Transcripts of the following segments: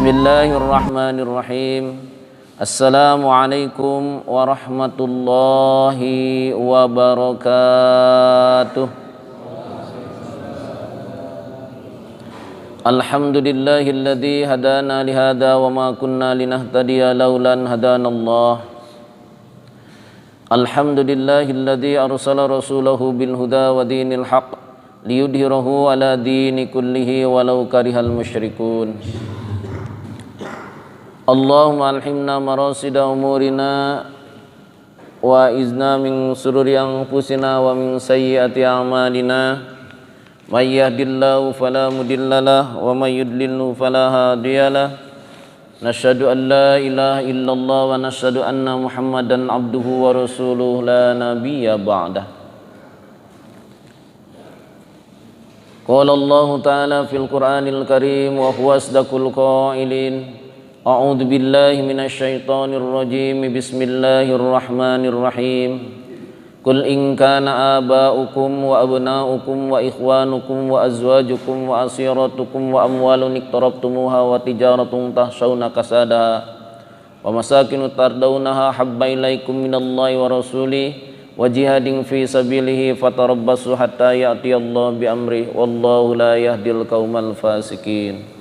Bismillahirrahmanirrahim. Assalamualaikum warahmatullahi wabarakatuh. Alhamdulillahilladzi hadana lihada wa ma kunna linahtadiya laulan hadanallah. Alhamdulillahilladzi arsala rasulahu bil huda wa dinil haqq liyudhhirahu ala dini kullihi walau karihal musyrikun. Allahumma alhimna marasida umurina wa izna min sururi anfusina wa min sayyiati a'malina. May yahdihillahu fala mudhillalah wa may yudlilhu fala hadiyalah. Nasyhadu an la ilaha illallah wa nasyhadu anna Muhammadan abduhu wa rasuluhu la nabiyya ba'dah. Qala Allah ta'ala fil Qur'anil Karim wa huwa asdaqul qailin. A'udzu billahi minasy syaithanir rajim. Bismillahirrahmanirrahim. Qul in kana aba'ukum wa abna'ukum wa ikhwanukum wa azwajukum wa asiratukum wa amwalun iqtarabtumuha wa tijaratun tahshawna kasadaha wa masakinu tardawnaha habba ilaikum minallahi wa rasulihi wa jihadin fi sabilihi fatarabbasu hatta ya'tiyallahu bi amri wallahu la yahdil qaumal fasikin.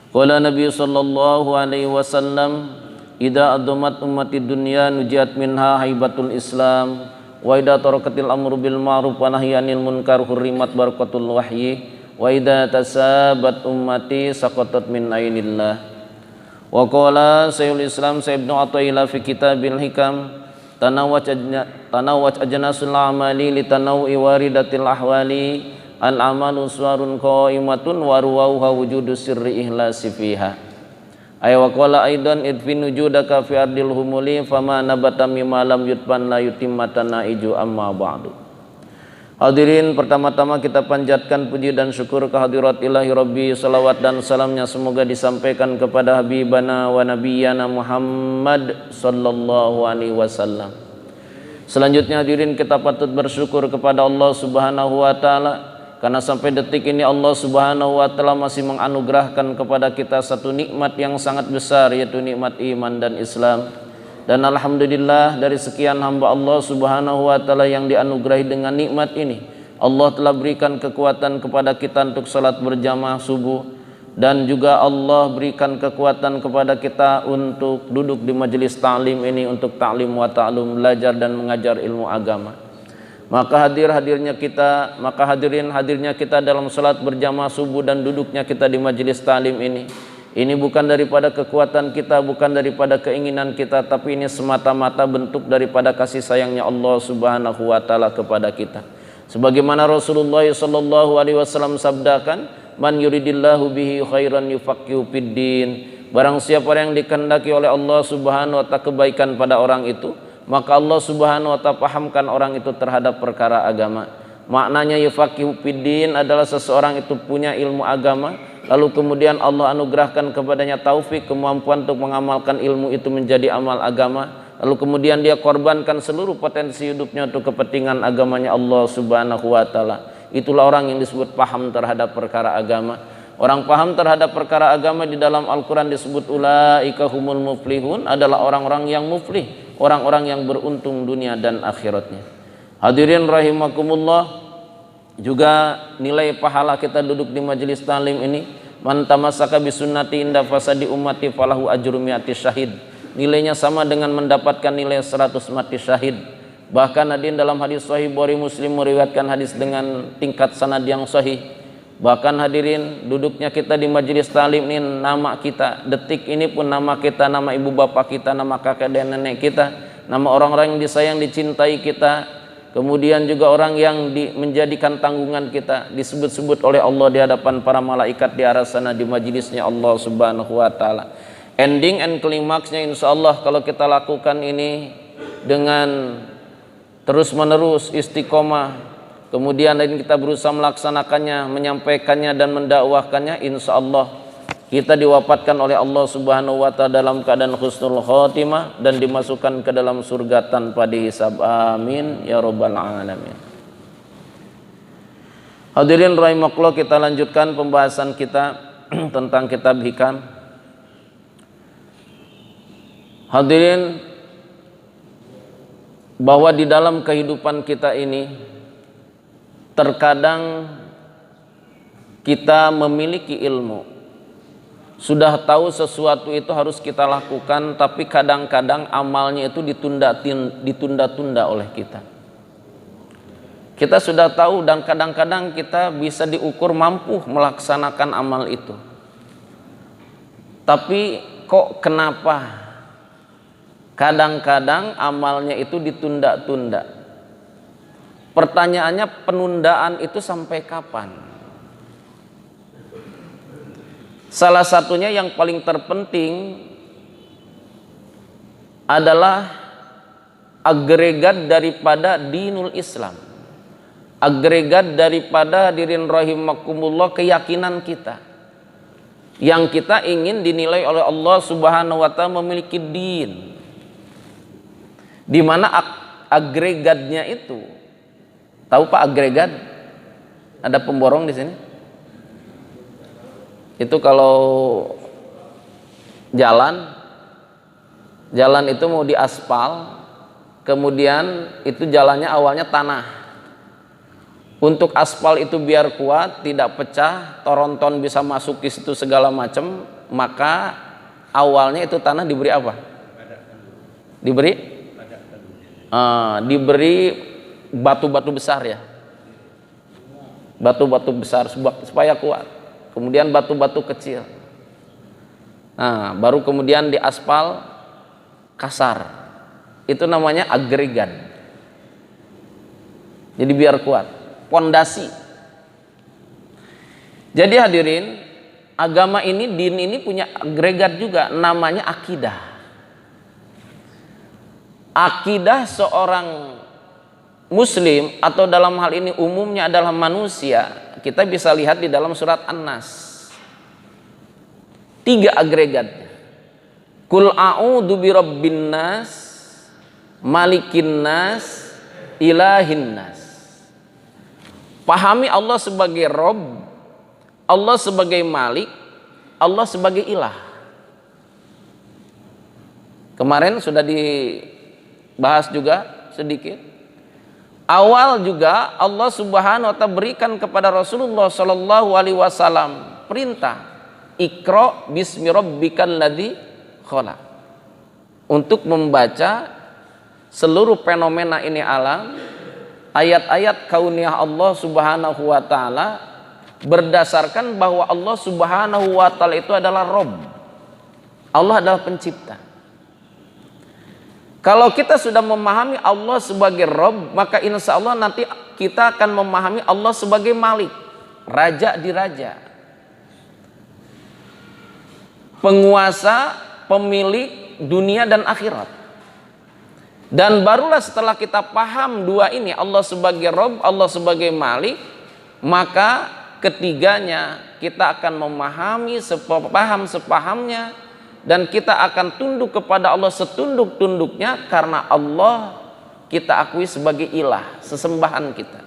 Qala Nabi sallallahu alaihi wasallam, idza adamat ummati dunya nujiat minha haibatul Islam wa idza tarakatil amru bil ma'ruf wa nahyi anil munkar hurrimat barakatul wahyi wa idza tasabat ummati saqatat min ainillah. Wa qala Syekhul Islam Ibnu Athaillah fi kitabil hikam, tanawwaj ajnasul amali li tanawwi waridatil ahwali. Al-amalu suwarun qaimatun wa ruwauha wujudu sirri ihlasi fiha. Ay wa qala aidan idfin wujudaka fi ardil humuli fama nabata mimma lam yutban la yutimmatana iju amma ba'du. Hadirin, pertama-tama kita panjatkan puji dan syukur kehadirat ilahi Rabbi. Salawat dan salamnya semoga disampaikan kepada habibana wa nabiyyana Muhammad sallallahu alaihi wasallam. Selanjutnya hadirin, kita patut bersyukur kepada Allah Subhanahu wa taala karena sampai detik ini Allah Subhanahu wa taala masih menganugerahkan kepada kita satu nikmat yang sangat besar, yaitu nikmat iman dan Islam. Dan alhamdulillah, dari sekian hamba Allah Subhanahu wa taala yang dianugerahi dengan nikmat ini, Allah telah berikan kekuatan kepada kita untuk salat berjamaah subuh, dan juga Allah berikan kekuatan kepada kita untuk duduk di majelis ta'lim ini untuk ta'lim wa ta'lum, belajar dan mengajar ilmu agama. Maka hadirnya kita dalam salat berjamaah subuh dan duduknya kita di majelis ta'lim ini bukan daripada kekuatan kita, bukan daripada keinginan kita, tapi ini semata-mata bentuk daripada kasih sayangnya Allah Subhanahu wa taala kepada kita. Sebagaimana Rasulullah sallallahu alaihi wasallam sabdakan, man yuridillahu bihi khairan yufaqihu fiddin. Barang siapa yang dikehendaki oleh Allah Subhanahu wa taala kebaikan pada orang itu, maka Allah Subhanahu wa taala pahamkan orang itu terhadap perkara agama. Maknanya yufaqihu fiddin adalah seseorang itu punya ilmu agama, lalu kemudian Allah anugerahkan kepadanya taufik, kemampuan untuk mengamalkan ilmu itu menjadi amal agama, lalu kemudian dia korbankan seluruh potensi hidupnya untuk kepentingan agamanya Allah Subhanahu wa taala. Itulah orang yang disebut paham terhadap perkara agama. Orang paham terhadap perkara agama di dalam Al-Quran disebut ulaika humul muflihun, adalah orang-orang yang muflih, orang-orang yang beruntung dunia dan akhiratnya. Hadirin rahimakumullah, juga nilai pahala kita duduk di majelis ta'lim ini, man tamassaka bisunnati inda fasadi ummati falahu ajru mi'ati syahid. Nilainya sama dengan mendapatkan nilai 100 mati syahid. Bahkan hadirin, dalam hadis sahih Bukhari Muslim meriwayatkan hadis dengan tingkat sanad yang sahih. Bahkan hadirin, duduknya kita di majelis ta'lim ini, nama kita detik ini pun nama kita, nama ibu bapak kita, nama kakek dan nenek kita, nama orang-orang yang disayang dicintai kita, kemudian juga orang yang menjadikan tanggungan kita disebut-sebut oleh Allah di hadapan para malaikat di arah sana di majelisnya Allah Subhanahu wa taala. Ending and klimaksnya insyaallah kalau kita lakukan ini dengan terus menerus istiqomah, kemudian kita berusaha melaksanakannya, menyampaikannya dan mendakwahkannya, insyaallah kita diwafatkan oleh Allah Subhanahu wa taala dalam keadaan husnul khotimah dan dimasukkan ke dalam surga tanpa dihisab. Amin ya rabbal alamin. Hadirin rahimakumullah, kita lanjutkan pembahasan kita tentang kitab Hikam. Hadirin, bahwa di dalam kehidupan kita ini terkadang kita memiliki ilmu, sudah tahu sesuatu itu harus kita lakukan, tapi kadang-kadang amalnya itu ditunda-tunda oleh kita. Kita sudah tahu dan kadang-kadang kita bisa diukur mampu melaksanakan amal itu, tapi kok kenapa kadang-kadang amalnya itu ditunda-tunda? Pertanyaannya, penundaan itu sampai kapan? Salah satunya yang paling terpenting adalah agregat daripada dinul Islam, agregat daripada hadirin rahimakumullah keyakinan kita, yang kita ingin dinilai oleh Allah Subhanahu wa taala memiliki din, di mana agregatnya itu, tahu Pak agregat? Ada pemborong di sini. Itu kalau jalan itu mau diaspal, kemudian itu jalannya awalnya tanah. Untuk aspal itu biar kuat, tidak pecah, toronton bisa masuk di situ segala macam, maka awalnya itu tanah diberi apa? Diberi batu-batu besar ya, batu-batu besar supaya kuat. Kemudian batu-batu kecil. Nah, baru kemudian diaspal kasar. Itu namanya agregat. Jadi biar kuat. Pondasi. Jadi hadirin, agama ini, din ini punya agregat juga, namanya akidah. Akidah seorang muslim, atau dalam hal ini umumnya adalah manusia, kita bisa lihat di dalam surat An-Nas. 3 agregatnya. Qul a'udzu birabbin nas, malikin nas, ilahin nas. Pahami Allah sebagai Rabb, Allah sebagai Malik, Allah sebagai ilah. Kemarin sudah dibahas juga sedikit. Awal juga Allah Subhanahu wa taala berikan kepada Rasulullah sallallahu alaihi wasallam perintah, Iqra bismi rabbikal ladzi khalaq, untuk membaca seluruh fenomena ini alam, ayat-ayat kauniyah Allah Subhanahu wa taala, berdasarkan bahwa Allah Subhanahu wa taala itu adalah Rabb. Allah adalah pencipta. Kalau kita sudah memahami Allah sebagai Rabb, maka insya Allah nanti kita akan memahami Allah sebagai Malik, raja di raja, penguasa, pemilik dunia dan akhirat. Dan barulah setelah kita paham dua ini, Allah sebagai Rabb, Allah sebagai Malik, maka ketiganya kita akan memahami sepahamnya, dan kita akan tunduk kepada Allah setunduk-tunduknya, karena Allah kita akui sebagai ilah, sesembahan kita.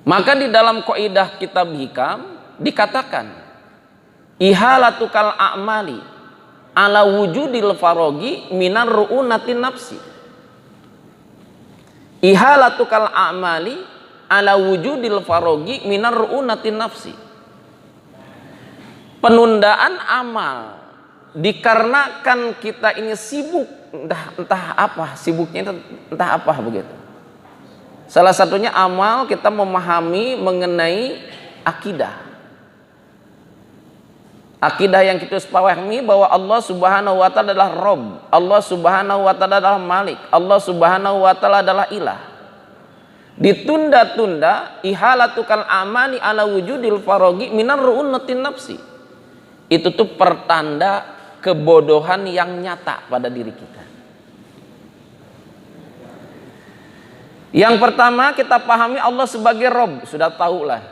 Maka di dalam kaidah kitab Hikam dikatakan, ihalatukal a'mali ala wujudil farogi minar ru'unatin nafsi. Ihalatukal a'mali ala wujudil farogi minar ru'unatin nafsi. Penundaan amal dikarenakan kita ini sibuk, entah apa sibuknya, entah apa begitu. Salah satunya amal kita memahami mengenai akidah. Akidah yang kita sepahami bahwa Allah Subhanahu wa taala adalah Rabb, Allah Subhanahu wa taala adalah Malik, Allah Subhanahu wa taala adalah ilah. Ditunda-tunda, ihalatukal amani ala wujudil farogi minar ru'unatin nafsi. Itu tuh pertanda kebodohan yang nyata pada diri kita. Yang pertama, kita pahami Allah sebagai Rabb, sudah tahulah.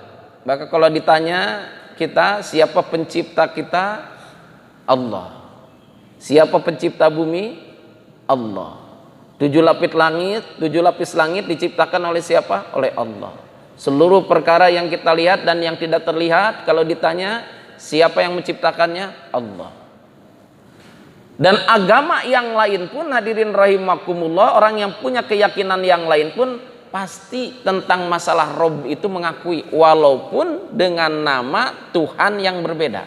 Maka kalau ditanya kita, siapa pencipta kita? Allah. Siapa pencipta bumi? Allah. 7 lapis langit diciptakan oleh siapa? Oleh Allah. Seluruh perkara yang kita lihat dan yang tidak terlihat, kalau ditanya Siapa yang menciptakannya? Allah. Dan agama yang lain pun, hadirin rahimakumullah, orang yang punya keyakinan yang lain pun pasti tentang masalah Rob itu mengakui, walaupun dengan nama Tuhan yang berbeda.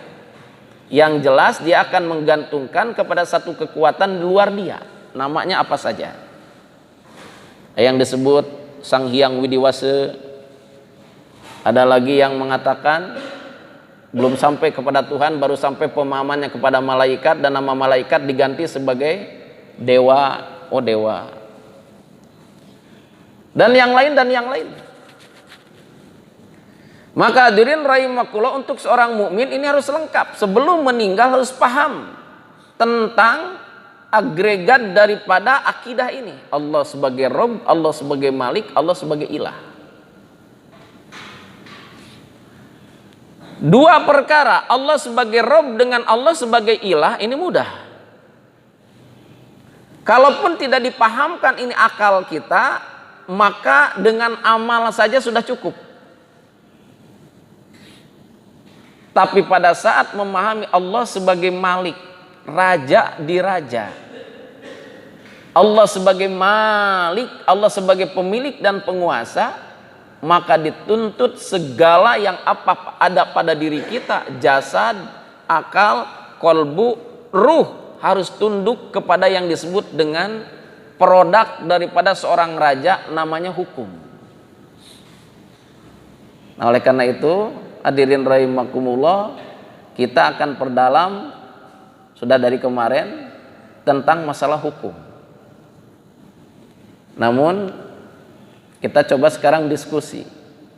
Yang jelas dia akan menggantungkan kepada satu kekuatan di luar dia. Namanya apa saja. Yang disebut Sang Hyang Widiwasa. Ada lagi yang mengatakan belum sampai kepada Tuhan, baru sampai pemahamannya kepada malaikat, dan nama malaikat diganti sebagai dewa, oh dewa. Dan yang lain dan yang lain. Maka hadirin rahimakumullah, untuk seorang mukmin ini harus lengkap. Sebelum meninggal harus paham tentang agregat daripada akidah ini. Allah sebagai Rabb, Allah sebagai Malik, Allah sebagai Ilah. Dua perkara, Allah sebagai Rabb dengan Allah sebagai Ilah, ini mudah. Kalaupun tidak dipahamkan ini akal kita, maka dengan amal saja sudah cukup. Tapi pada saat memahami Allah sebagai Malik, Raja di Raja, Allah sebagai Malik, Allah sebagai pemilik dan penguasa, maka dituntut segala yang apa ada pada diri kita, jasad, akal, kolbu, ruh, harus tunduk kepada yang disebut dengan produk daripada seorang raja, namanya hukum. Nah, oleh karena itu, hadirin rahimakumullah, kita akan perdalam sudah dari kemarin tentang masalah hukum. Namun kita coba sekarang diskusi,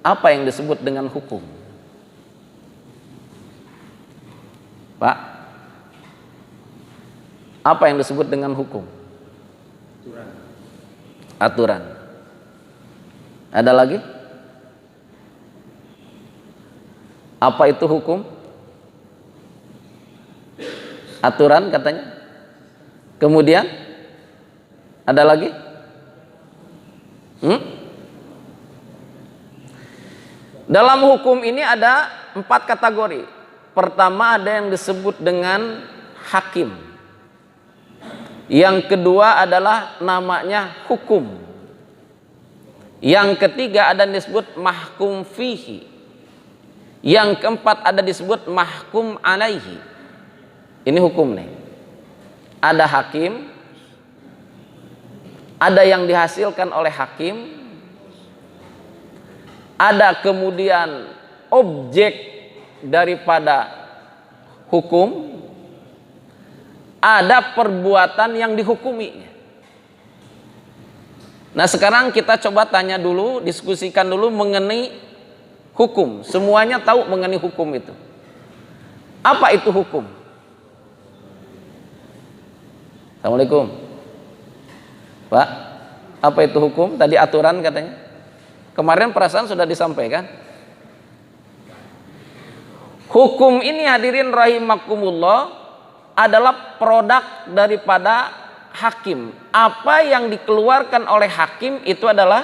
apa yang disebut dengan hukum? Pak, apa yang disebut dengan hukum? Aturan. Ada lagi? Apa itu hukum? Aturan katanya. Kemudian ada lagi? Dalam hukum ini ada 4 kategori. Pertama ada yang disebut dengan hakim. Yang kedua adalah namanya hukum. Yang ketiga ada yang disebut mahkum fihi. Yang keempat ada disebut mahkum alaihi. Ini hukum nih. Ada hakim, ada yang dihasilkan oleh hakim, ada kemudian objek daripada hukum, ada perbuatan yang dihukumi. Nah, sekarang kita coba tanya dulu, diskusikan dulu mengenai hukum. Semuanya tahu mengenai hukum itu. Apa itu hukum? Assalamualaikum. Pak, apa itu hukum? Tadi aturan katanya. Kemarin perasaan sudah disampaikan. Hukum ini hadirin rahimakumullah adalah produk daripada hakim. Apa yang dikeluarkan oleh hakim itu adalah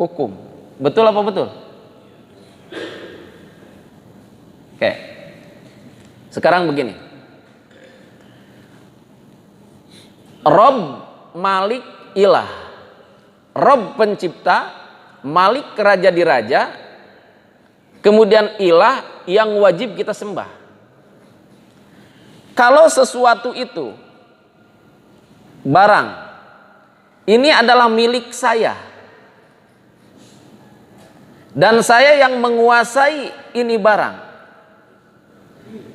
hukum. Betul apa betul? Oke. Sekarang begini. Rabb, Malik, Ilah. Rabb pencipta, Malik raja di raja, kemudian Ilah yang wajib kita sembah. Kalau sesuatu itu barang, ini adalah milik saya, dan saya yang menguasai ini barang,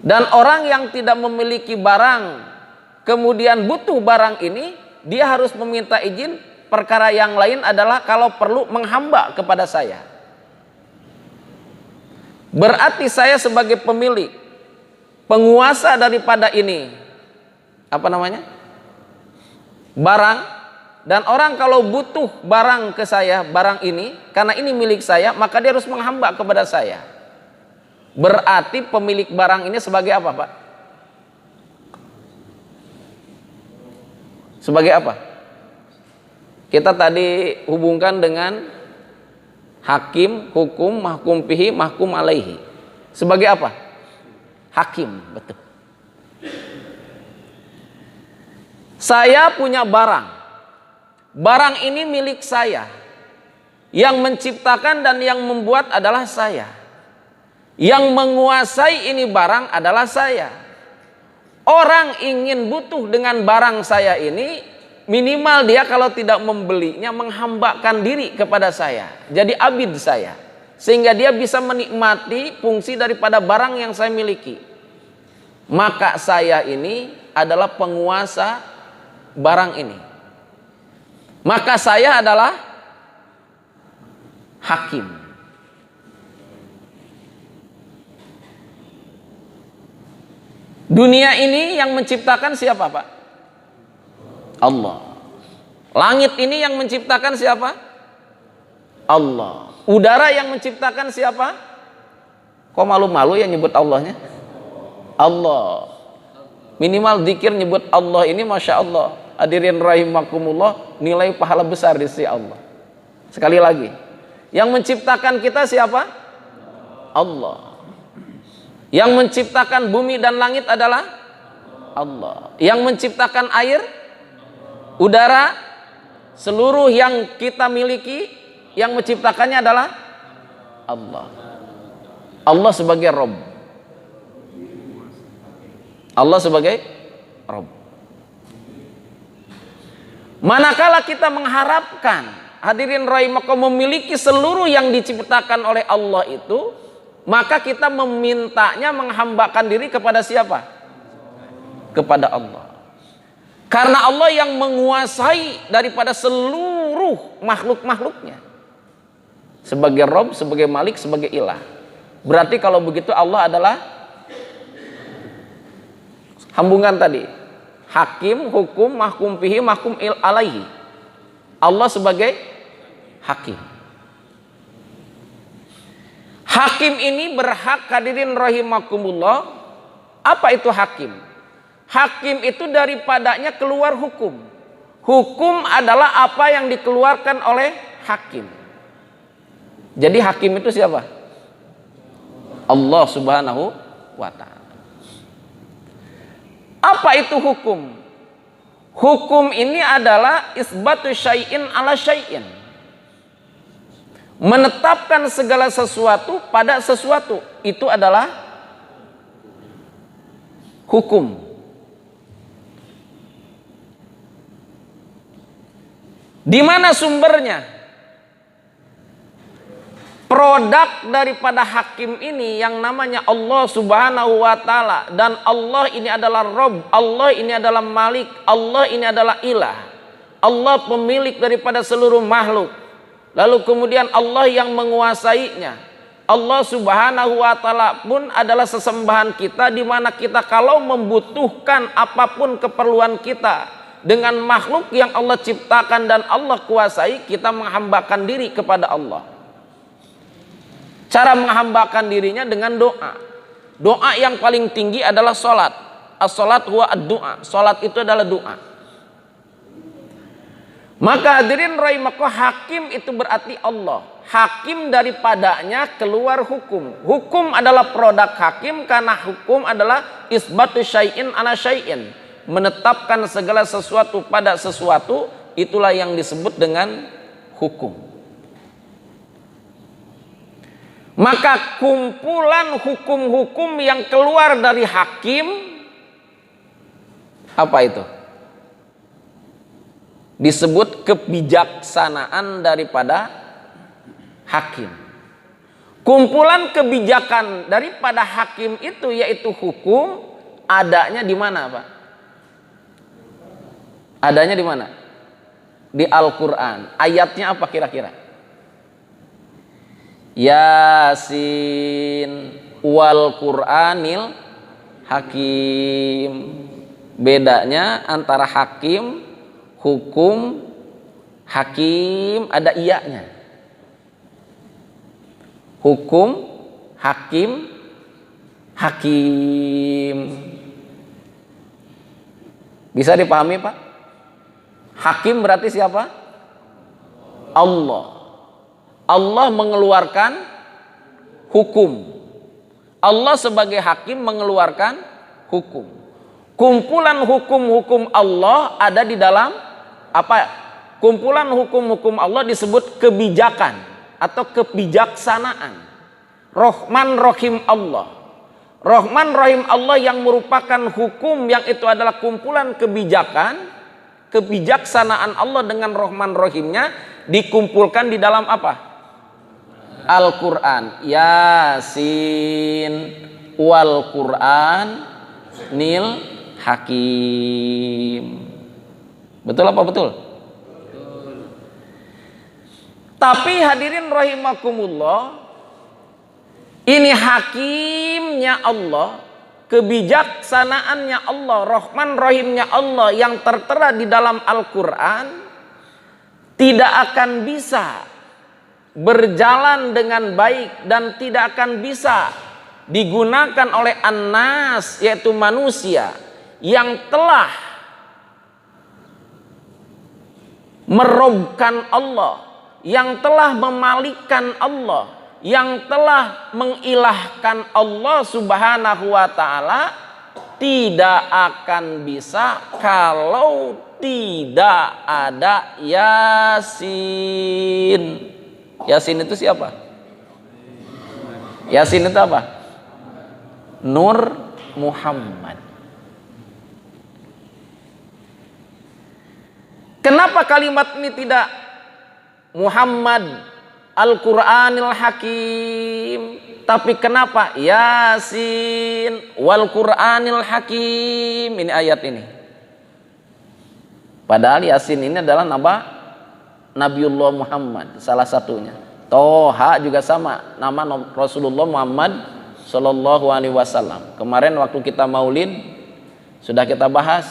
dan orang yang tidak memiliki barang kemudian butuh barang ini, dia harus meminta izin. Perkara yang lain adalah kalau perlu menghamba kepada saya. Berarti saya sebagai pemilik, penguasa daripada ini, apa namanya? Barang. Dan orang kalau butuh barang ke saya, barang ini, karena ini milik saya, maka dia harus menghamba kepada saya. Berarti pemilik barang ini sebagai apa, Pak? Sebagai apa? Kita tadi hubungkan dengan hakim, hukum, mahkum fihi, mahkum alaihi. Sebagai apa? Hakim, betul. Saya punya barang. Barang ini milik saya. Yang menciptakan dan yang membuat adalah saya. Yang menguasai ini barang adalah saya. Orang ingin butuh dengan barang saya ini, minimal dia kalau tidak membelinya menghambakan diri kepada saya. Jadi abid saya. Sehingga dia bisa menikmati fungsi daripada barang yang saya miliki. Maka saya ini adalah penguasa barang ini. Maka saya adalah hakim. Dunia ini yang menciptakan siapa, Pak? Allah. Langit ini yang menciptakan siapa? Allah. Udara yang menciptakan siapa? Kok malu-malu ya nyebut Allahnya? Allah. Minimal zikir nyebut Allah ini Masya Allah. Hadirin rahimakumullah, nilai pahala besar di sisi Allah. Sekali lagi, yang menciptakan kita siapa? Allah. Yang menciptakan bumi dan langit adalah Allah. Yang menciptakan air, udara, seluruh yang kita miliki, yang menciptakannya adalah Allah. Allah sebagai Rabb. Allah sebagai Rabb. Manakala kita mengharapkan, hadirin rahimakumullah, memiliki seluruh yang diciptakan oleh Allah itu, maka kita memintanya menghambakan diri kepada siapa? Kepada Allah. Karena Allah yang menguasai daripada seluruh makhluk-makhluknya. Sebagai Rabb, sebagai Malik, sebagai Ilah. Berarti kalau begitu Allah adalah hambungan tadi. Hakim, hukum, mahkum fihi, mahkum alaihi. Allah sebagai hakim. Hakim ini berhak, hadirin rahimakumullah. Apa itu hakim? Hakim itu daripadanya keluar hukum. Hukum adalah apa yang dikeluarkan oleh hakim. Jadi hakim itu siapa? Allah Subhanahu wa ta'ala. Apa itu hukum? Hukum ini adalah isbatu syai'in ala syai'in. Menetapkan segala sesuatu pada sesuatu. Itu adalah hukum. Di mana sumbernya? Produk daripada hakim ini yang namanya Allah Subhanahu wa ta'ala. Dan Allah ini adalah Rabb, Allah ini adalah Malik, Allah ini adalah Ilah. Allah pemilik daripada seluruh makhluk. Lalu kemudian Allah yang menguasainya. Allah Subhanahu wa ta'ala pun adalah sesembahan kita, di mana kita kalau membutuhkan apapun keperluan kita dengan makhluk yang Allah ciptakan dan Allah kuasai, kita menghambakan diri kepada Allah. Cara menghambakan dirinya dengan doa. Doa yang paling tinggi adalah sholat. As-sholat huwa ad-du'a. Sholat itu adalah doa. Maka hadirin rahimakumullah, hakim itu berarti Allah. Hakim daripadanya keluar hukum. Hukum adalah produk hakim, karena hukum adalah isbatu syai'in ala syai'in. Menetapkan segala sesuatu pada sesuatu, itulah yang disebut dengan hukum. Maka kumpulan hukum-hukum yang keluar dari hakim, apa itu? Disebut kebijaksanaan daripada hakim. Kumpulan kebijakan daripada hakim itu, yaitu hukum, adanya di mana, Pak? Adanya di mana? Di Al-Quran. Ayatnya apa kira-kira? Yasin wal Qur'anil hakim. Bedanya antara hakim, hukum, hakim ada iyanya. Hukum, hakim, hakim. Bisa dipahami, Pak? Hakim berarti siapa? Allah. Allah mengeluarkan hukum. Allah sebagai hakim mengeluarkan hukum. Kumpulan hukum-hukum Allah ada di dalam apa? Kumpulan hukum-hukum Allah disebut kebijakan atau kebijaksanaan. Rahman Rahim Allah. Rahman Rahim Allah yang merupakan hukum yang itu adalah kumpulan kebijakan, kebijaksanaan Allah dengan Rahman Rahimnya dikumpulkan di dalam apa? Al-Quran. Yasin wal Quran nil hakim. Betul apa betul? Betul. Tapi hadirin rahimakumullah, ini hakimnya Allah, kebijaksanaannya Allah, Rahman Rahimnya Allah yang tertera di dalam Al-Quran tidak akan bisa berjalan dengan baik dan tidak akan bisa digunakan oleh an-nas, yaitu manusia yang telah merobkan Allah, yang telah memalikan Allah, yang telah mengilahkan Allah Subhanahu wa ta'ala, tidak akan bisa kalau tidak ada Yasin. Yasin itu siapa? Yasin itu apa? Nur Muhammad. Kenapa kalimat ini tidak Muhammad Al-Quranil Hakim, tapi kenapa Yasin wal Quranil Hakim? Ini ayat ini. Padahal Yasin ini adalah nama Nabiullah Muhammad, salah satunya. Toha juga sama, nama Rasulullah Muhammad Sallallahu Alaihi Wasallam. Kemarin waktu kita maulid sudah kita bahas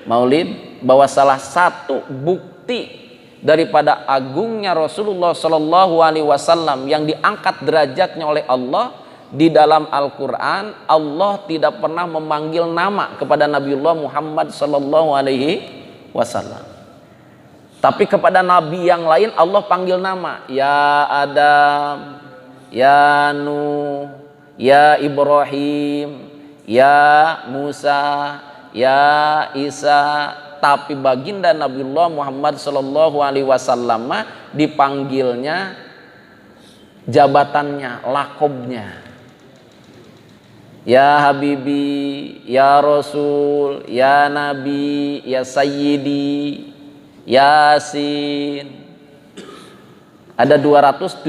maulid, bahwa salah satu bukti daripada agungnya Rasulullah Sallallahu Alaihi Wasallam yang diangkat derajatnya oleh Allah, di dalam Al-Quran Allah tidak pernah memanggil nama kepada Nabiullah Muhammad Sallallahu Alaihi Wasallam. Tapi kepada nabi yang lain Allah panggil nama. Ya Adam, ya Nuh, ya Ibrahim, ya Musa, ya Isa. Tapi baginda Nabiullah Muhammad Sallallahu Alaihi Wasallam dipanggilnya jabatannya, lakobnya. Ya Habibi, ya Rasul, ya Nabi, ya Sayyidi, Yasin. Ada 275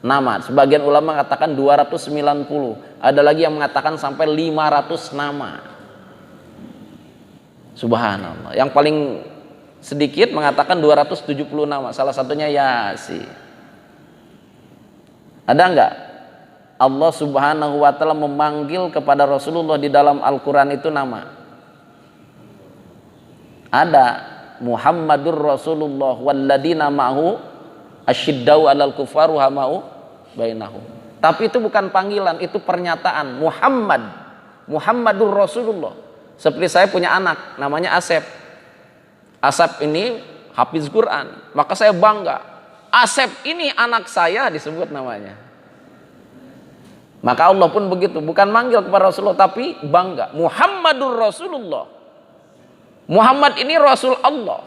nama. Sebagian ulama mengatakan 290. Ada lagi yang mengatakan sampai 500 nama. Subhanallah. Yang paling sedikit mengatakan 270 nama. Salah satunya Yasin. Ada enggak Allah Subhanahu wa ta'ala memanggil kepada Rasulullah di dalam Al-Quran itu nama? Ada. Muhammadur Rasulullah walladzina ma'hu asyiddau 'alal kufar rahamau bainahum. Tapi itu bukan panggilan, itu pernyataan. Muhammadur Rasulullah. Seperti saya punya anak namanya Asep. Asep ini hafiz Quran, maka saya bangga. Asep ini anak saya disebut namanya. Maka Allah pun begitu, bukan manggil kepada Rasulullah tapi bangga. Muhammadur Rasulullah. Muhammad ini Rasul Allah,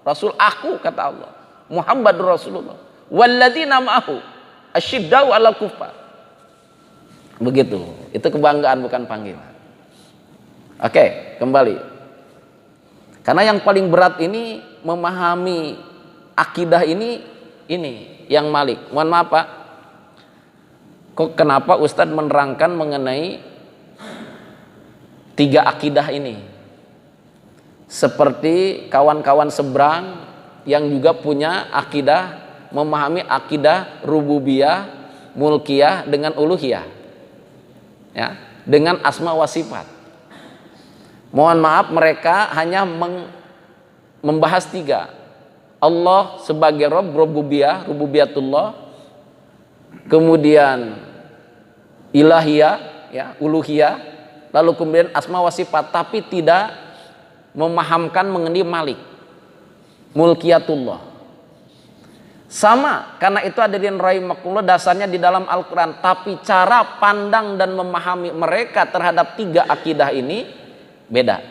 Rasul aku, kata Allah. Muhammadur Rasulullah walladzina ma'ahu asyiddau 'alal kufar. Begitu, itu kebanggaan bukan panggilan. Oke, kembali. Karena yang paling berat ini memahami akidah ini yang Malik. Mohon maaf Pak, kok kenapa Ustadz menerangkan mengenai 3 akidah ini? Seperti kawan-kawan seberang yang juga punya akidah, memahami akidah rububiyah, mulkiyah dengan uluhiyah, ya, dengan asma wa sifat. Mohon maaf, mereka hanya membahas 3. Allah sebagai Rabb, rububiyah, rububiyatullah, kemudian ilahiyah, ya, uluhiyah, lalu kemudian asma wa sifat, tapi tidak memahamkan mengenai Malik, mulkiyatullah. Sama, karena itu hadirin rahimakumullah dasarnya di dalam Al-Quran. Tapi cara pandang dan memahami mereka terhadap 3 akidah ini beda.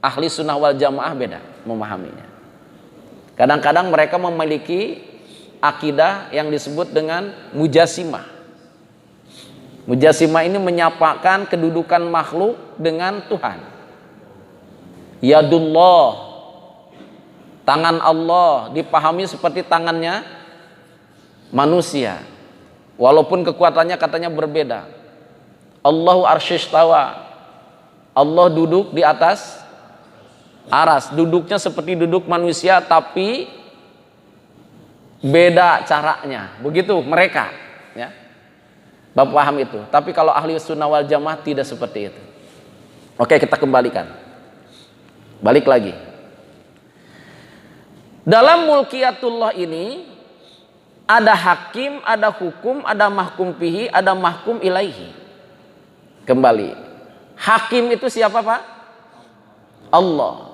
Ahli sunnah wal jamaah beda memahaminya. Kadang-kadang mereka memiliki akidah yang disebut dengan mujasimah. Mujasimah ini menyapakan kedudukan makhluk dengan Tuhan. Yadullah, tangan Allah dipahami seperti tangannya manusia, walaupun kekuatannya katanya berbeda. Allahu arsyistawa, Allah duduk di atas aras, duduknya seperti duduk manusia tapi beda caranya, begitu mereka ya. Bapak paham itu. Tapi kalau ahli sunnah wal jamaah tidak seperti itu. Oke, kita kembalikan, balik lagi. Dalam mulkiyatullah ini ada hakim, ada hukum, ada mahkum fihi, ada mahkum ilaihi. Kembali, hakim itu siapa Pak? Allah.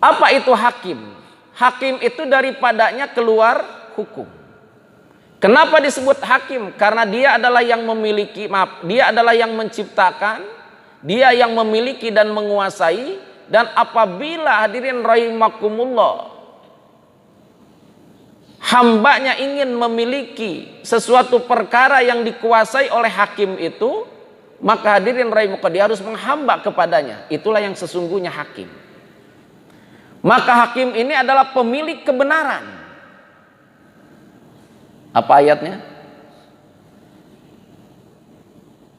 Apa itu hakim? Hakim itu daripadanya keluar hukum. Kenapa disebut hakim? Karena dia adalah yang memiliki, dia adalah yang menciptakan, dia yang memiliki dan menguasai. Dan apabila hadirin rahimakumullah hambanya ingin memiliki sesuatu perkara yang dikuasai oleh hakim itu, maka hadirin rahimakumullah dia harus menghamba kepadanya. Itulah yang sesungguhnya hakim. Maka hakim ini adalah pemilik kebenaran. Apa ayatnya?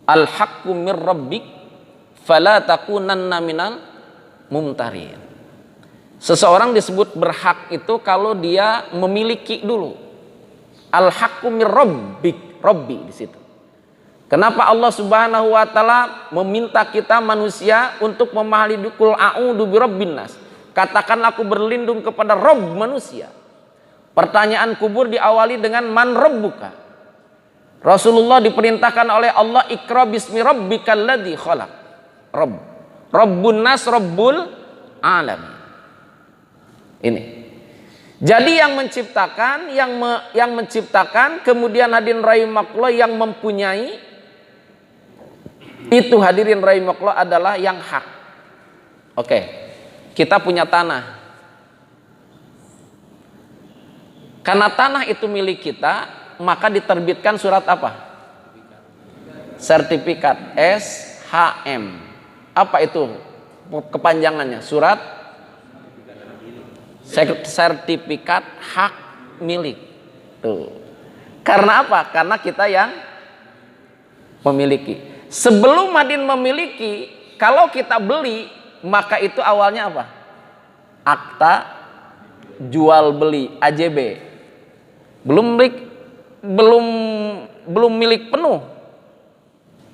Al-haqqu mir rabbik fala takunanna minal mumtarin. Seseorang disebut berhak itu kalau dia memiliki dulu. Al-haqqu mir rabbik, rabbi di situ. Kenapa Allah Subhanahu wa taala meminta kita manusia untuk memahami qul a'udzu birabbin nas? Katakanlah aku berlindung kepada Rabb manusia. Pertanyaan kubur diawali dengan man rabbuka? Rasulullah diperintahkan oleh Allah ikra bismi rabbikal ladzi khalaq. Rabb. Rabbun nas, Rabbul alamin. Ini. Jadi yang menciptakan, yang menciptakan, kemudian hadirin rahimakumullah yang mempunyai, itu hadirin rahimakumullah adalah yang hak. Oke. Kita punya tanah. Karena tanah itu milik kita, maka diterbitkan surat apa? Sertifikat SHM. Apa itu kepanjangannya? Surat sertifikat hak milik. Tuh. Karena apa? Karena kita yang memiliki. Sebelum Madin memiliki, kalau kita beli, maka itu awalnya apa? Akta jual beli, AJB. Belum milik penuh.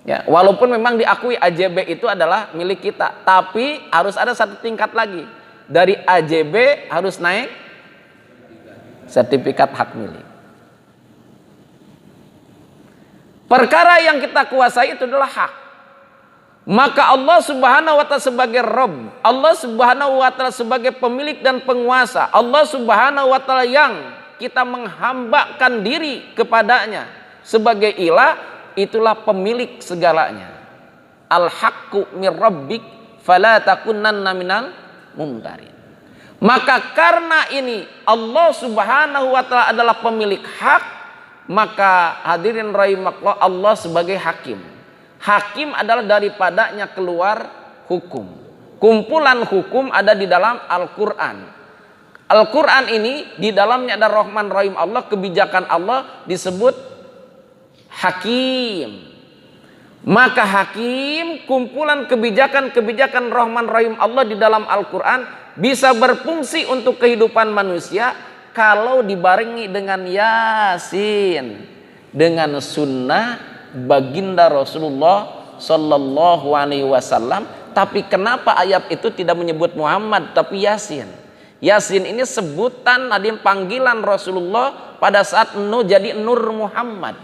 Ya, walaupun memang diakui AJB itu adalah milik kita, tapi harus ada satu tingkat lagi. Dari AJB harus naik sertifikat hak milik. Perkara yang kita kuasai itu adalah hak. Maka Allah Subhanahu wa taala sebagai Rabb, Allah Subhanahu wa taala sebagai pemilik dan penguasa, Allah Subhanahu wa taala yang kita menghambakan diri kepadanya sebagai ilah, itulah pemilik segalanya. Al-haqqu mir rabbik fala takunanna minal mumtarin. Maka karena ini Allah Subhanahu wa taala adalah pemilik hak, maka hadirin rahimakumullah Allah sebagai hakim. Hakim adalah daripadanya keluar hukum. Kumpulan hukum ada di dalam Al-Qur'an. Al-Qur'an ini di dalamnya ada Rahman Rahim Allah, kebijakan Allah disebut hakim. Maka hakim, kumpulan kebijakan-kebijakan Rahman Rahim Allah di dalam Al-Quran bisa berfungsi untuk kehidupan manusia kalau dibarengi dengan Yasin, dengan sunnah baginda Rasulullah Sallallahu Alaihi Wasallam. Tapi kenapa ayat itu tidak menyebut Muhammad tapi Yasin? Yasin ini sebutan, adin panggilan Rasulullah pada saat jadi Nur Muhammad.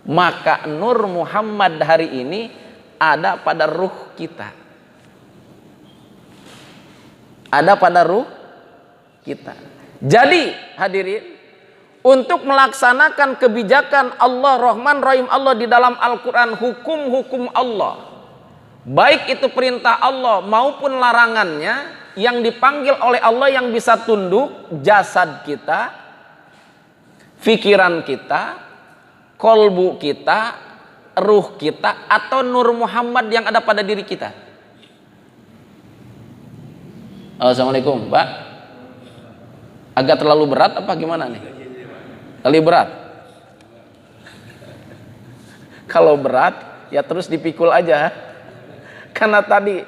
Maka Nur Muhammad hari ini ada pada ruh kita. Ada pada ruh kita. Jadi hadirin, untuk melaksanakan kebijakan Allah Rahman Rahim Allah di dalam Al-Quran, hukum-hukum Allah, baik itu perintah Allah maupun larangannya, yang dipanggil oleh Allah yang bisa tunduk jasad kita, pikiran kita, kolbu kita, ruh kita, atau Nur Muhammad yang ada pada diri kita. Assalamualaikum Pak. Agak terlalu berat apa gimana nih? Terlalu berat. Kalau berat ya terus dipikul aja. Karena tadi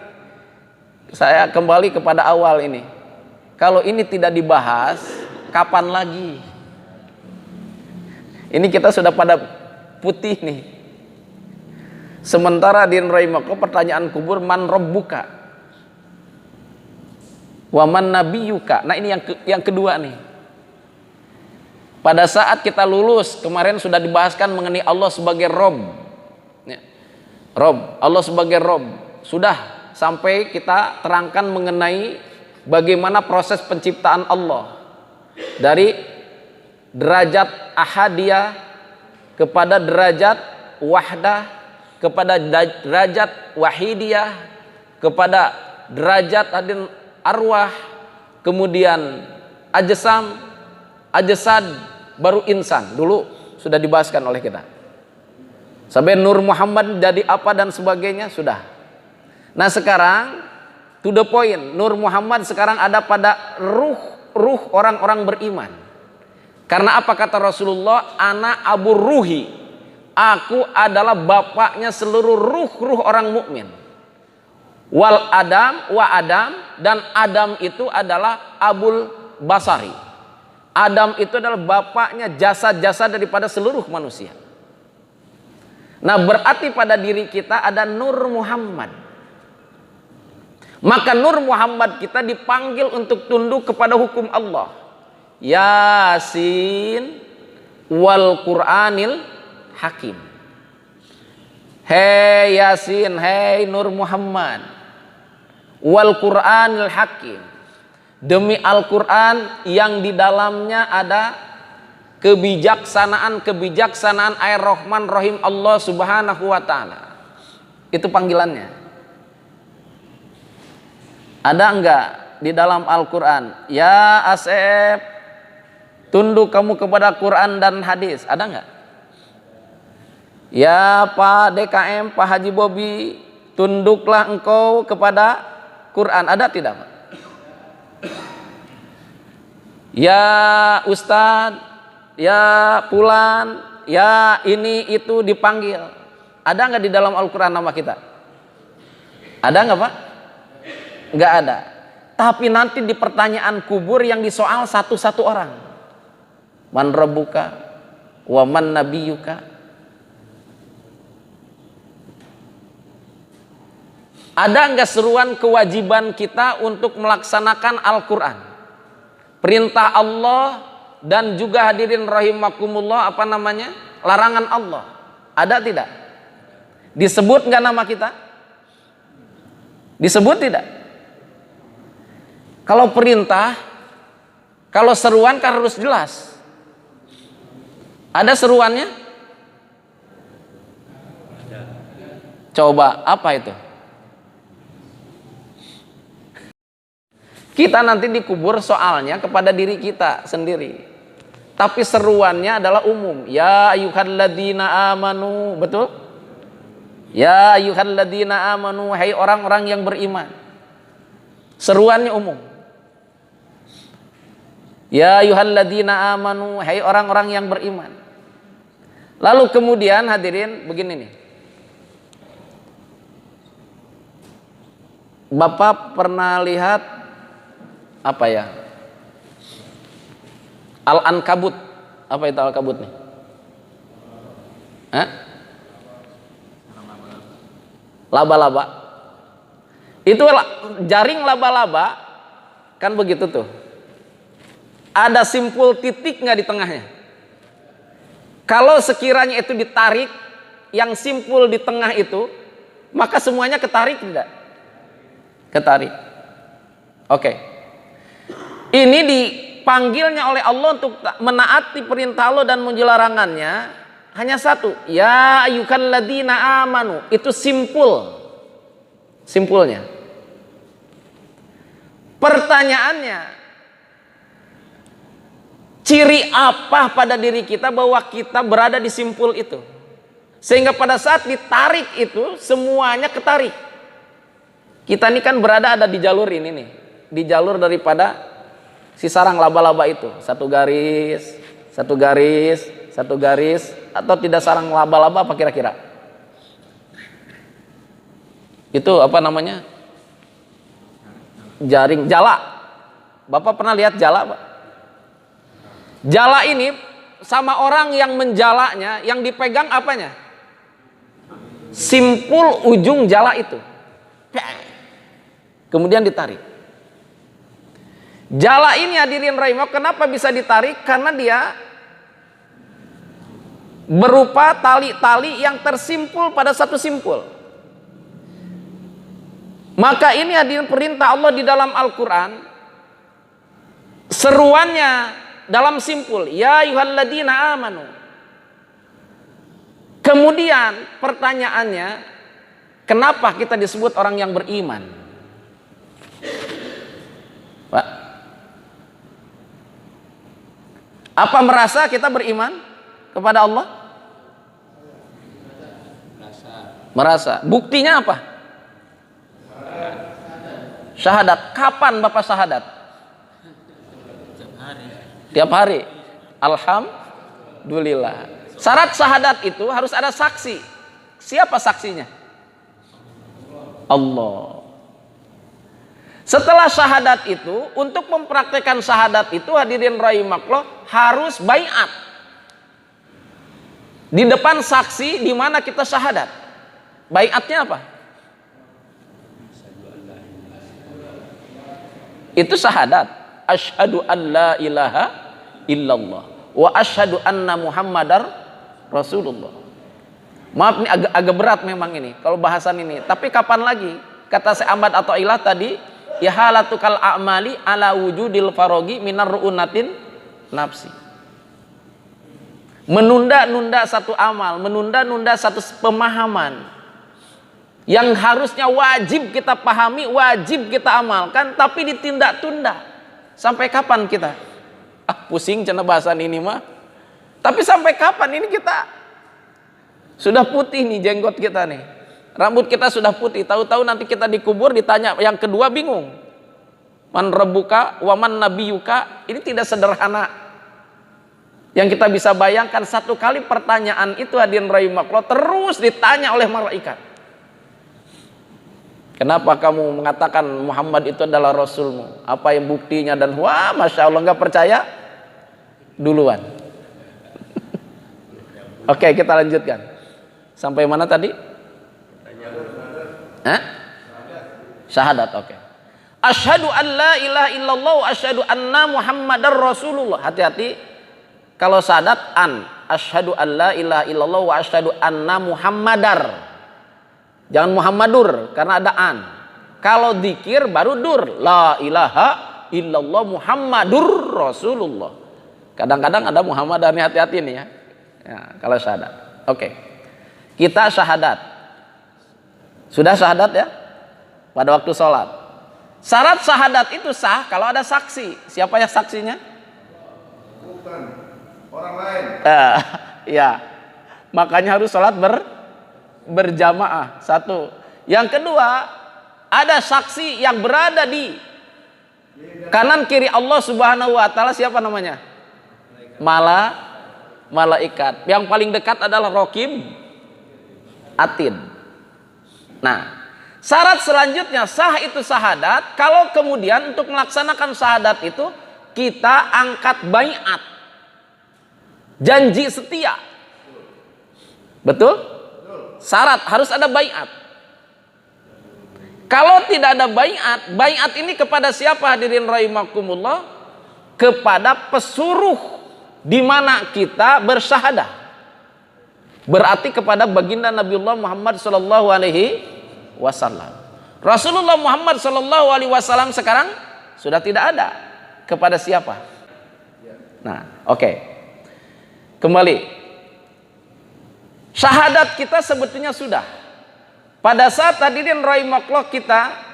saya kembali kepada awal ini. Kalau ini tidak dibahas, kapan lagi? Ini kita sudah pada putih nih. Sementara di Rahimakum pertanyaan kubur, man rabbuka? Wa man nabiyuka? Nah ini yang kedua nih. Pada saat kita lulus kemarin sudah dibahaskan mengenai Allah sebagai Rob. Ya. Rob, Allah sebagai Rob. Sudah sampai kita terangkan mengenai bagaimana proses penciptaan Allah. Dari derajat ahadiyah kepada derajat wahdah, kepada derajat wahidiyah, kepada derajat arwah, kemudian ajsam, ajsad, baru insan. Dulu sudah dibahaskan oleh kita. Sampai Nur Muhammad jadi apa dan sebagainya sudah. Nah sekarang to the point, Nur Muhammad sekarang ada pada ruh orang-orang beriman. Karena apa kata Rasulullah? Ana abu ruhi, aku adalah bapaknya seluruh ruh orang mukmin. Wal Adam wa Adam, dan Adam itu adalah Abul Basari. Adam itu adalah bapaknya jasa-jasa daripada seluruh manusia. Nah berarti pada diri kita ada Nur Muhammad. Maka Nur Muhammad kita dipanggil untuk tunduk kepada hukum Allah. Yasin wal Qur'anil Hakim. Hei Yasin, hei Nur Muhammad, wal Qur'anil Hakim, demi Al-Quran yang di dalamnya ada kebijaksanaan air Rahman Rahim Allah Subhanahu wa Ta'ala. Itu panggilannya. Ada enggak di dalam Al-Quran? Ya Asep, tunduk kamu kepada Quran dan hadis. Ada enggak? Ya Pak DKM, Pak Haji Bobi, tunduklah engkau kepada Quran. Ada tidak Pak? Ya Ustadz, ya Pulan, ya ini itu dipanggil. Ada nggak di dalam Al-Quran nama kita? Ada nggak Pak? Nggak ada. Tapi nanti di pertanyaan kubur yang disoal satu-satu orang. Man rabbuka wa man nabiyuka? Ada nggak seruan kewajiban kita untuk melaksanakan Al-Quran? Perintah Allah dan juga hadirin rahimakumullah larangan Allah. Ada tidak? Disebut nggak nama kita? Disebut tidak? Kalau perintah, kalau seruan kan harus jelas. Ada seruannya? Coba apa itu? Kita nanti dikubur soalnya kepada diri kita sendiri. Tapi seruannya adalah umum. Ya ayyuhalladzina amanu, betul? Ya ayyuhalladzina amanu, hai orang-orang yang beriman. Seruannya umum. Ya ayyuhalladzina amanu, hai orang-orang yang beriman. Lalu kemudian hadirin begini nih. Bapak pernah lihat apa ya? Al-Ankabut. Apa itu Al-Ankabut nih? Hah? Laba-laba. Itu jaring laba-laba kan begitu tuh. Ada simpul titik nggak di tengahnya? Kalau sekiranya itu ditarik, yang simpul di tengah itu, maka semuanya ketarik tidak? Ketarik. Oke. Ini dipanggilnya oleh Allah untuk menaati perintah Allah dan menjauhi larangannya hanya satu, ya ayyuhalladzina amanu. Itu simpulnya. Pertanyaannya, ciri apa pada diri kita bahwa kita berada di simpul itu, sehingga pada saat ditarik itu semuanya ketarik. Kita ini kan ada di jalur ini nih, di jalur daripada si sarang laba-laba itu, satu garis, atau tidak sarang laba-laba apa kira-kira? Itu apa namanya? Jaring, jala. Bapak pernah lihat jala, Pak? Jala ini sama orang yang menjalanya, yang dipegang apanya? Simpul ujung jala itu. Kemudian ditarik. Jala ini hadirin rahimah, kenapa bisa ditarik? Karena dia berupa tali-tali yang tersimpul pada satu simpul. Maka ini hadirin perintah Allah di dalam Al-Quran. Seruannya dalam simpul, ya ayyuhalladzina amanu. Kemudian pertanyaannya, kenapa kita disebut orang yang beriman? Pak, apa merasa kita beriman kepada Allah? Merasa. Buktinya apa? Syahadat. Kapan Bapak syahadat? Tiap hari. Alhamdulillah. Syarat syahadat itu harus ada saksi. Siapa saksinya? Allah. Setelah syahadat itu, untuk mempraktekkan syahadat itu hadirin rahimakumullah harus baiat. Di depan saksi di mana kita syahadat. Baiatnya apa? Itu syahadat. Asyhadu an la ilaha illallah wa asyhadu anna muhammadar rasulullah. Maaf nih agak berat memang ini kalau bahasan ini. Tapi kapan lagi? Kata Syekh Ahmad Athaillah tadi, ya halatukal a'mali ala wujudil farogi minar ru'unatin nafsi. Menunda-nunda satu amal, menunda-nunda satu pemahaman yang harusnya wajib kita pahami, wajib kita amalkan, tapi ditindak-tunda. Sampai kapan kita? Pusing cina bahasan ini mah. Tapi sampai kapan ini kita? Sudah putih nih jenggot kita nih. Rambut kita sudah putih. Tahu-tahu nanti kita dikubur ditanya yang kedua bingung. Man rabbuka wa man nabiyuka. Ini tidak sederhana. Yang kita bisa bayangkan satu kali pertanyaan itu hadirin rahimakumullah terus ditanya oleh malaikat. Kenapa kamu mengatakan Muhammad itu adalah Rasulmu? Apa yang buktinya? Dan wah, Masya Allah, nggak percaya? Duluan. Oke, kita lanjutkan. Sampai mana tadi? Syahadat, oke. Asyhadu an la ilaha illallah wa asyhadu anna Muhammadar Rasulullah. Hati-hati. Kalau syahadat an. Asyhadu an la ilaha illallah wa asyhadu anna Muhammadar. Jangan Muhammadur karena ada an. Kalau dzikir baru dur. La ilaha illallah Muhammadur Rasulullah. Kadang-kadang ada Muhammadar, hati-hati nih ya. Ya, kalau syahadat. Oke. Kita syahadat. Sudah syahadat ya? Pada waktu sholat. Syarat syahadat itu sah kalau ada saksi. Siapa yang saksinya? Bukan. Orang lain. Ya. Makanya harus sholat berjamaah. Satu. Yang kedua, ada saksi yang berada di kanan kiri Allah Subhanahu wa taala. Siapa namanya? Malaikat. Yang paling dekat adalah Raqib Atid. Nah, syarat selanjutnya sah itu syahadat. Kalau kemudian untuk melaksanakan syahadat itu kita angkat baiat. Janji setia. Betul? Syarat harus ada baiat. Kalau tidak ada baiat, baiat ini kepada siapa hadirin rahimakumullah? Kepada pesuruh di mana kita bersyahadah. Berarti kepada baginda Nabiullah Muhammad sallallahu alaihi wasallam. Rasulullah Muhammad sallallahu alaihi wasallam sekarang sudah tidak ada. Kepada siapa? Nah, oke. Kembali. Syahadat kita sebetulnya sudah. Pada saat hadirin rahimakumullah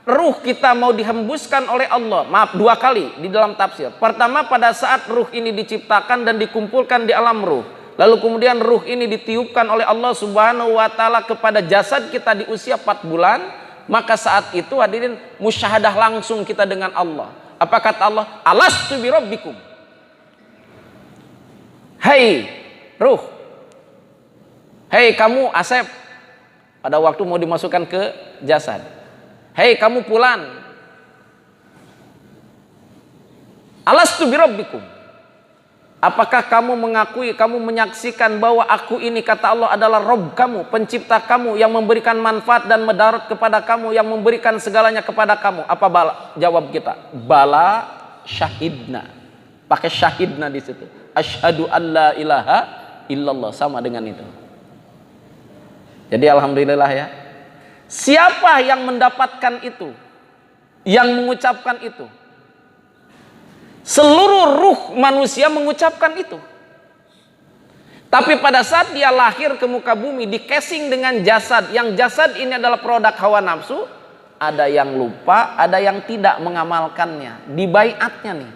ruh kita mau dihembuskan oleh Allah. Maaf, 2 kali di dalam tafsir. Pertama, pada saat ruh ini diciptakan dan dikumpulkan di alam ruh. Lalu kemudian ruh ini ditiupkan oleh Allah Subhanahu wa taala kepada jasad kita di usia 4 bulan, maka saat itu hadirin musyahadah langsung kita dengan Allah. Apa kata Allah? Alastu bi rabbikum. Hai ruh. Hei kamu Asep. Pada waktu mau dimasukkan ke jasad. Hei kamu Fulan. Alastu bi rabbikum. Apakah kamu mengakui, kamu menyaksikan bahwa aku ini kata Allah adalah Rabb kamu, pencipta kamu yang memberikan manfaat dan mudarat kepada kamu, yang memberikan segalanya kepada kamu? Apa jawab kita? Bala syahidna. Pakai syahidna di situ. Asyhadu alla ilaha illallah, sama dengan itu. Jadi alhamdulillah ya. Siapa yang mendapatkan itu? Yang mengucapkan itu? Seluruh ruh manusia mengucapkan itu. Tapi pada saat dia lahir ke muka bumi, di casing dengan jasad, yang jasad ini adalah produk hawa nafsu, ada yang lupa, ada yang tidak mengamalkannya. Di baiatnya nih.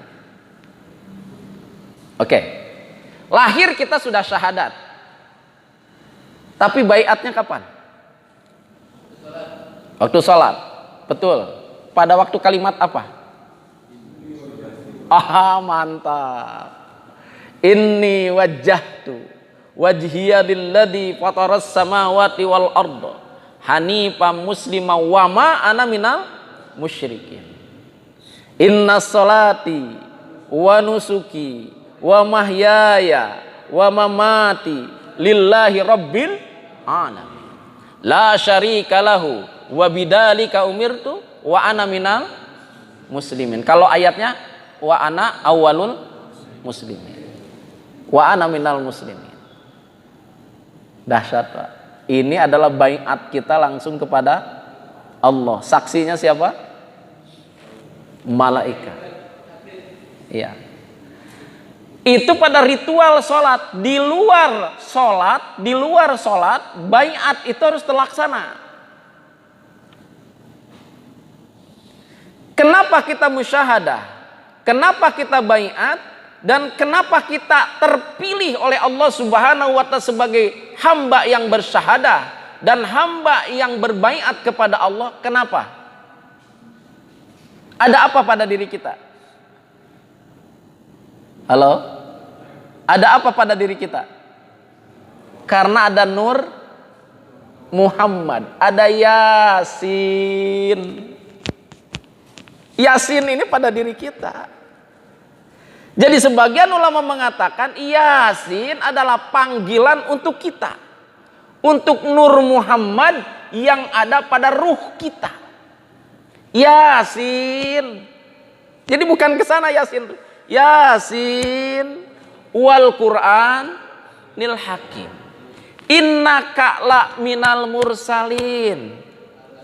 Oke. Lahir kita sudah syahadat. Tapi baiatnya kapan? Waktu sholat. Betul. Pada waktu kalimat apa? Mantap. Inni wajjahtu wajhiya lilladzi fataras samawati wal arda hanifan muslima wa ma ana minal musyrikin. Inna sholati wa nusuki wa mahyaya wa mamati lillahi rabbil alamin. La syarika lahu wa bidzalika umirtu wa ana minal muslimin. Kalau ayatnya wa ana awwalul muslimin. Wa ana minal muslimin. Dahsyat, Pak. Ini adalah baiat kita langsung kepada Allah. Saksinya siapa? Malaikat. Iya. Itu pada ritual sholat. Di luar sholat, baiat itu harus terlaksana. Kenapa kita musyahadah? Kenapa kita baiat? Dan kenapa kita terpilih oleh Allah Subhanahu wa ta'ala sebagai hamba yang bersyahadah dan hamba yang berbaiat kepada Allah? Kenapa? Ada apa pada diri kita? Halo? Ada apa pada diri kita? Karena ada nur Muhammad, ada Yasin. Yasin ini pada diri kita. Jadi sebagian ulama mengatakan Yasin adalah panggilan untuk kita. Untuk Nur Muhammad yang ada pada ruh kita. Yasin. Jadi bukan ke sana Yasin. Yasin wal Qur'an nil hakim. Innaka la minal mursalin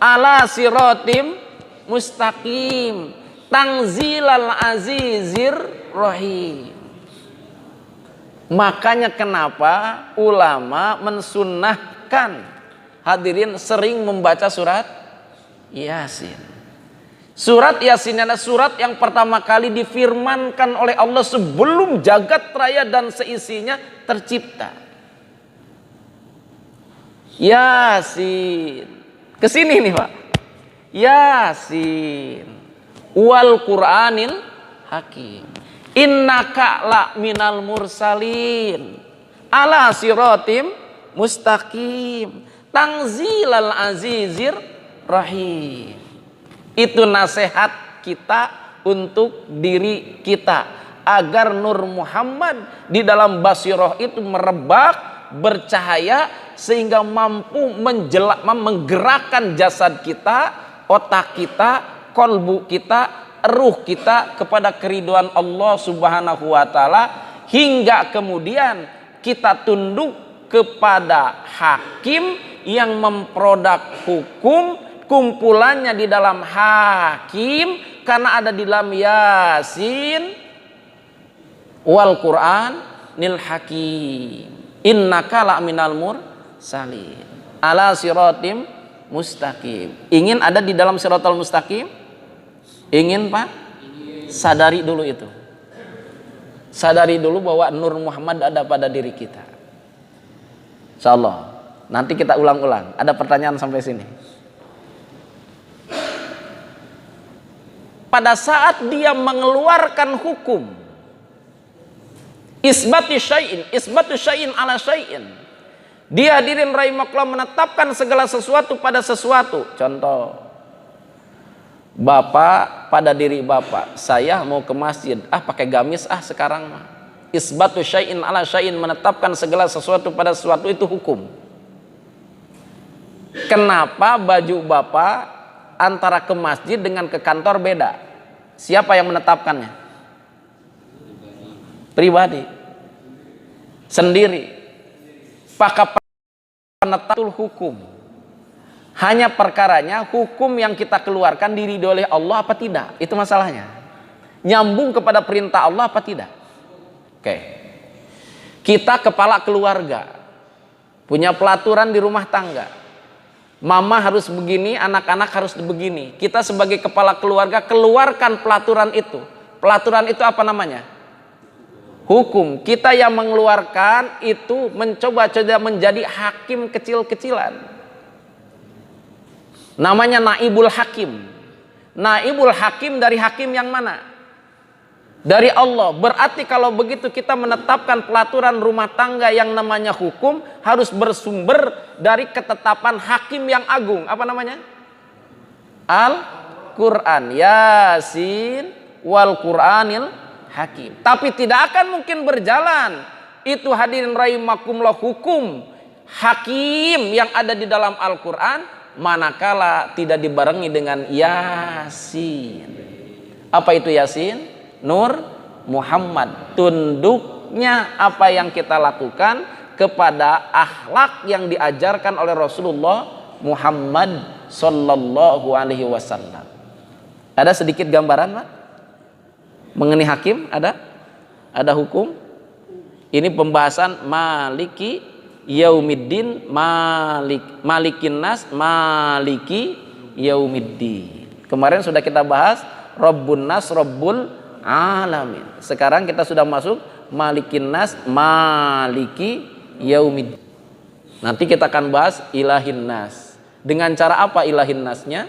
ala siratim mustaqim tanzilal azizir rahim. Makanya kenapa ulama mensunnahkan hadirin sering membaca surat Yasin. Surat Yasin adalah surat yang pertama kali difirmankan oleh Allah sebelum jagat raya dan seisinya tercipta. Yasin. Kesini nih Pak. Yasin wal Qur'anil hakim. Innaka la minal mursalin ala siratim mustaqim tanzilal azizir rahim. Itu nasihat kita untuk diri kita agar Nur Muhammad di dalam basirah itu merebak, bercahaya sehingga mampu menggerakkan jasad kita, otak kita, kolbu kita, ruh kita kepada keriduan Allah Subhanahu wa ta'ala, hingga kemudian kita tunduk kepada hakim yang memproduk hukum, kumpulannya di dalam hakim karena ada di dalam Yasin wal Qur'anil hakim innaka la minal mursalin ala siratim mustaqim. Ingin ada di dalam siratal mustaqim? Ingin, Pak? Sadari dulu itu. Sadari dulu bahwa Nur Muhammad ada pada diri kita. Insyaallah. Nanti kita ulang-ulang. Ada pertanyaan sampai sini? Pada saat dia mengeluarkan hukum isbatu syai'in ala syai'in, dia hadirin rahimakumullah menetapkan segala sesuatu pada sesuatu. Contoh, bapak pada diri bapak, saya mau ke masjid, pakai gamis sekarang mah. Isbatu syai'in ala syai'in, menetapkan segala sesuatu pada sesuatu, itu hukum. Kenapa baju bapak antara ke masjid dengan ke kantor beda? Siapa yang menetapkannya? Pribadi. Sendiri. Pakar penetapan hukum. Hanya perkaranya hukum yang kita keluarkan diridhoi oleh Allah apa tidak? Itu masalahnya. Nyambung kepada perintah Allah apa tidak? Oke. Kita kepala keluarga, punya pelaturan di rumah tangga. Mama harus begini, anak-anak harus begini. Kita sebagai kepala keluarga keluarkan pelaturan itu. Pelaturan itu apa namanya? Hukum. Kita yang mengeluarkan itu mencoba-coba menjadi hakim kecil-kecilan. Namanya naibul hakim. Naibul hakim dari hakim yang mana? Dari Allah. Berarti kalau begitu kita menetapkan pelaturan rumah tangga yang namanya hukum harus bersumber dari ketetapan hakim yang agung. Apa namanya? Al-Quran. Yasin wal Quranil hakim. Tapi tidak akan mungkin berjalan itu hadirin rahimakumullah hukum hakim yang ada di dalam Al-Quran manakala tidak dibarengi dengan Yasin. Apa itu Yasin? Nur Muhammad. Tunduknya apa yang kita lakukan kepada akhlak yang diajarkan oleh Rasulullah Muhammad sallallahu alaihi wasallam. Ada sedikit gambaran, Pak? Mengenai hakim ada? Ada hukum? Ini pembahasan Maliki Yaumiddin, Malikin Nas, Maliki Yaumiddin. Kemarin sudah kita bahas Rabbun Nas, Rabbul Alamin. Sekarang kita sudah masuk Malikin Nas, Maliki Yaumiddin. Nanti kita akan bahas Ilahin Nas. Dengan cara apa Ilahin Nasnya?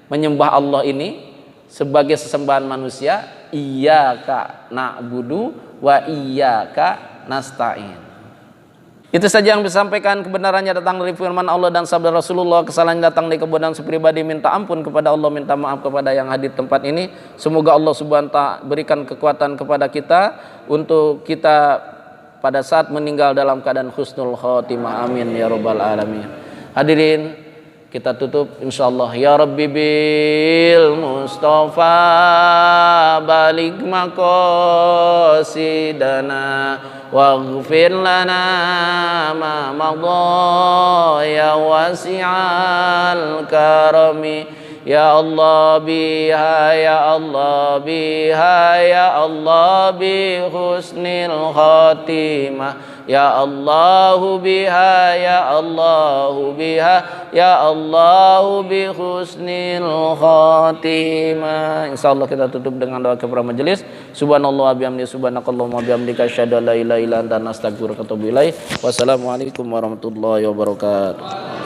Menyembah Allah ini sebagai sesembahan manusia. Iyyaka na'budu wa iyyaka nasta'in. Itu saja yang disampaikan, kebenarannya datang dari firman Allah dan sabda Rasulullah, kesalahan datang dari kebodohan sepribadi. Minta ampun kepada Allah, minta maaf kepada yang hadir tempat ini. Semoga Allah Subhanahu wa ta'ala berikan kekuatan kepada kita untuk kita pada saat meninggal dalam keadaan husnul khotimah. Amin ya rabbal alamin. Hadirin, kita tutup insyaallah. Ya Rabbi bil Mustafa balik maqasidana waghfir lana ma madha ya wasi'al karami. Ya Allah biha, ya Allah biha, ya Allah bi husnil khatimah. Ya Allahu biha, ya Allahu biha, ya Allahu bi husnil khatimah. Insyaallah kita tutup dengan doa kepada majelis. Subhanallah wa bihamdihi, subhanakallahumma wa bihamdika, asyhadu an la ilaha illa anta, astaghfiruka wa atubu ilaik. Wassalamualaikum warahmatullahi wabarakatuh.